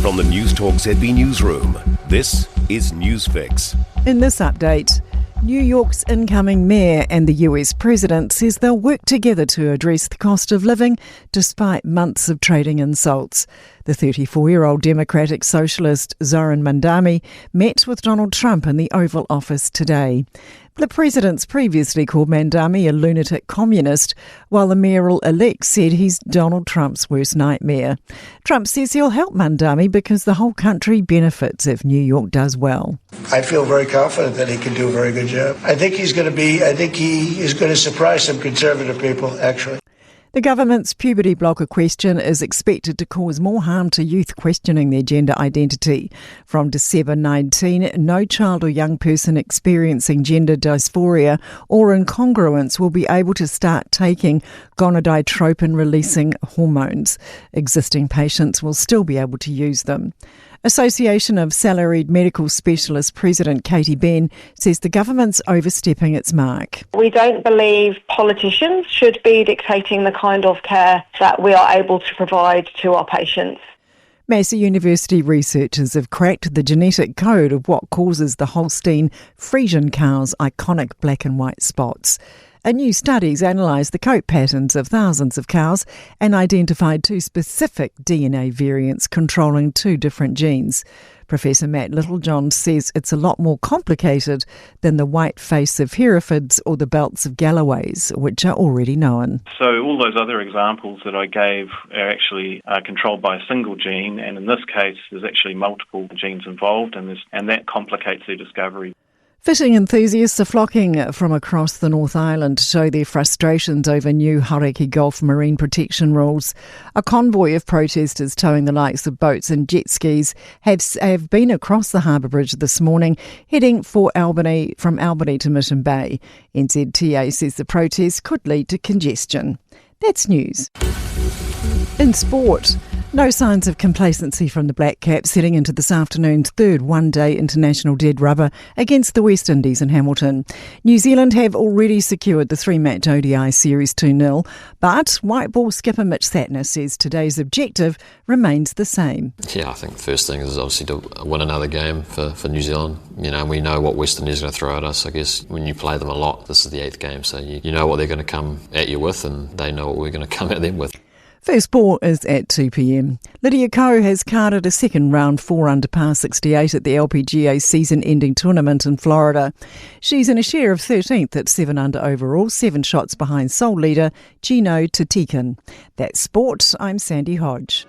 From the Newstalk ZB newsroom, this is Newsfix. In this update, New York's incoming mayor and the US president says they'll work together to address the cost of living despite months of trading insults. The 34-year-old Democratic Socialist Zoran Mandami met with Donald Trump in the Oval Office today. The president's previously called Mandami a lunatic communist, while the mayoral-elect said he's Donald Trump's worst nightmare. Trump says he'll help Mandami because the whole country benefits if New York does well. I feel very confident that he can do a very good job. I think he is going to surprise some conservative people, actually. The government's puberty blocker question is expected to cause more harm to youth questioning their gender identity. From December 19, no child or young person experiencing gender dysphoria or incongruence will be able to start taking gonadotropin-releasing hormones. Existing patients will still be able to use them. Association of Salaried Medical Specialists President Katie Benn says the government's overstepping its mark. We don't believe politicians should be dictating the kind of care that we are able to provide to our patients. Massey University researchers have cracked the genetic code of what causes the Holstein Friesian cow's iconic black and white spots. A new study's analysed the coat patterns of thousands of cows and identified two specific DNA variants controlling two different genes. Professor Matt Littlejohn says it's a lot more complicated than the white face of Herefords or the belts of Galloways, which are already known. So all those other examples that I gave are actually controlled by a single gene, and in this case there's actually multiple genes involved, and that complicates their discovery. Fishing enthusiasts are flocking from across the North Island to show their frustrations over new Hauraki Gulf marine protection rules. A convoy of protesters towing the likes of boats and jet skis have been across the harbour bridge this morning, heading from Albany to Mission Bay. NZTA says the protest could lead to congestion. That's news. In sport, no signs of complacency from the Black Caps heading into this afternoon's third one-day international dead rubber against the West Indies in Hamilton. New Zealand have already secured the three-match ODI series 2-0, but white ball skipper Mitch Satner says today's objective remains the same. Yeah, I think the first thing is obviously to win another game for New Zealand. You know, we know what West Indies are going to throw at us. I guess when you play them a lot, this is the 8th game, so you know what they're going to come at you with, and they know what we're going to come at them with. First ball is at 2 p.m. Lydia Ko has carded a second round 4 under par 68 at the LPGA season-ending tournament in Florida. She's in a share of 13th at 7 under overall, 7 shots behind sole leader Gino Titikin. That's sport. I'm Sandy Hodge.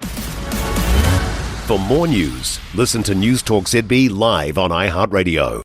For more news, listen to Newstalk ZB live on iHeartRadio.